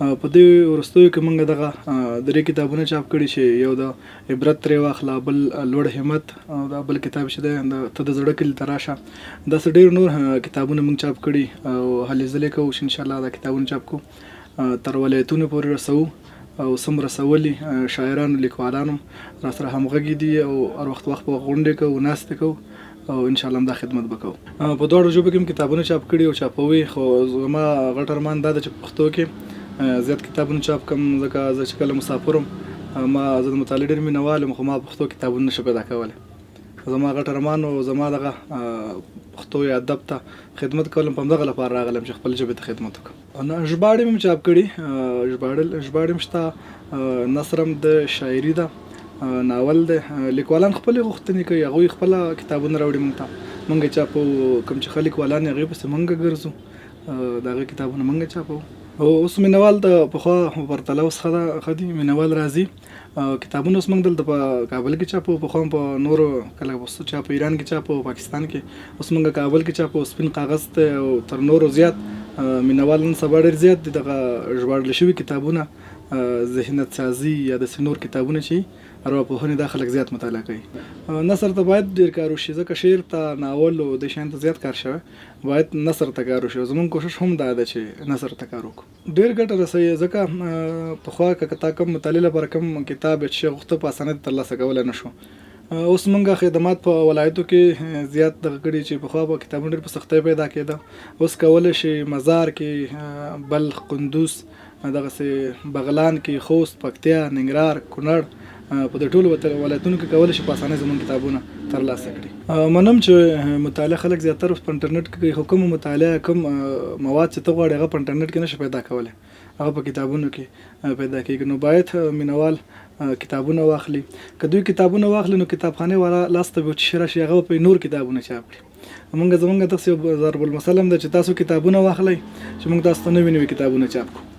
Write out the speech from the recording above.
په دې وروستیو کې موږ دغه درې کتابونه چاپ کړي چې یو د عبرت ترې واخله، بل لوړ همت، او دا بل کتاب چې دی ته د زړه کلي ته راشه. داسې ډېر نور کتابونه موږ چاپ کړي او هلې ځلې کوو چې انشاءالله دا کتابونه چاپ کوو، تر ولایتونو پورې رسوو او سم رسولي شاعرانو لیکوالانو راسره همغږي دي او هر وخت به غونډې کوو، ناستې کوو او انشاءالله هم دا خدمت به کوو. په دواړو ژبو کې هم کتابونه چاپ کړي او چاپوي، خو زما غټ ارمان دا ده چې په پښتو کې زیات کتابونه چاپ کړم، ځکه زه چې کله مسافر وم زه د مطالعې ډېر مینهوال یم، خو ما پښتو کتابونه نشم پیدا کولی. زما غټ ارمان او زما دغه پښتو ادب ته خدمت کول په همدغه لپاره راغلم چې خپل ژبې ته خدمت وکړم. ژباړې مې چاپ کړي، ژباړې هم شته، نثر هم د شاعري ده، ناول دی. لیکوالان خپلې غوښتنې کوي، هغوی خپله کتابونه راوړي موږ ته، موږ یې چاپو. کوم چې ښه لیکوالان یې هغې پسې موږ ګرځو، د هغې کتابونه موږ چاپو. اوس مینوال د پخوا پرتله اوس ښه دي، مینوال راځي. کتابونه اوس موږ دلته په کابل کې چاپو، پخوا هم په نورو کله چا په ایران کې چاپو، پاکستان کې، اوس موږ کابل کې چاپو. سپین کاغذ ته او تر نورو زیات مینوال نن سبا ډېر زیات دي دغه ژباړل شوي کتابونه، ذهنیت سازي یا داسې نور کتابونه چې ارواپوهنې دا خلک زیات مطالعه کوي. نثر ته باید ډېر کار وشي، ځکه شعر ته، ناول او دې شیانو ته زیات کار شوی، باید نثر ته کار وشي. زموږ کوشش هم دا ده چې نثر ته کار وکړو. ډېر ګټه رسوي، ځکه پخوا که تا کوم مطالعې لپاره کوم کتاب یا شی غوښته په اسانۍ ترلاسه کولی نه شو. اوس موږ خدمات په ولایتو کې زیات دغه کړي چې پخوا به کتابونه ډېر په سختۍ پیدا کېده، اوس کولی شي مزار کې، بلخ، قندوز، دغسې بغلان کې، خوست، پکتیا، ننګرهار، کونړ، په دې ټولو ولایتونو کې کولی شي په اسانۍ زموږ کتابونه ترلاسه کړي. منم چې مطالعه خلک زیاتره په انټرنیټ کې کوي، خو کوم مطالعه کوم مواد چې ته غواړې هغه په انټرنیټ کې نشي پیدا کولی، هغه په کتابونو کې پیدا کېږي. نو باید مینوال کتابونه واخلي. که دوی کتابونه واخلي نو کتابخانې والا لاس ته به چې راشي هغه په نور کتابونه چاپ کړي. زموږ داسې ضرب المثل هم ده چې تاسو کتابونه واخلئ چې موږ تاسو ته نوي نوي کتابونه چاپ کړو.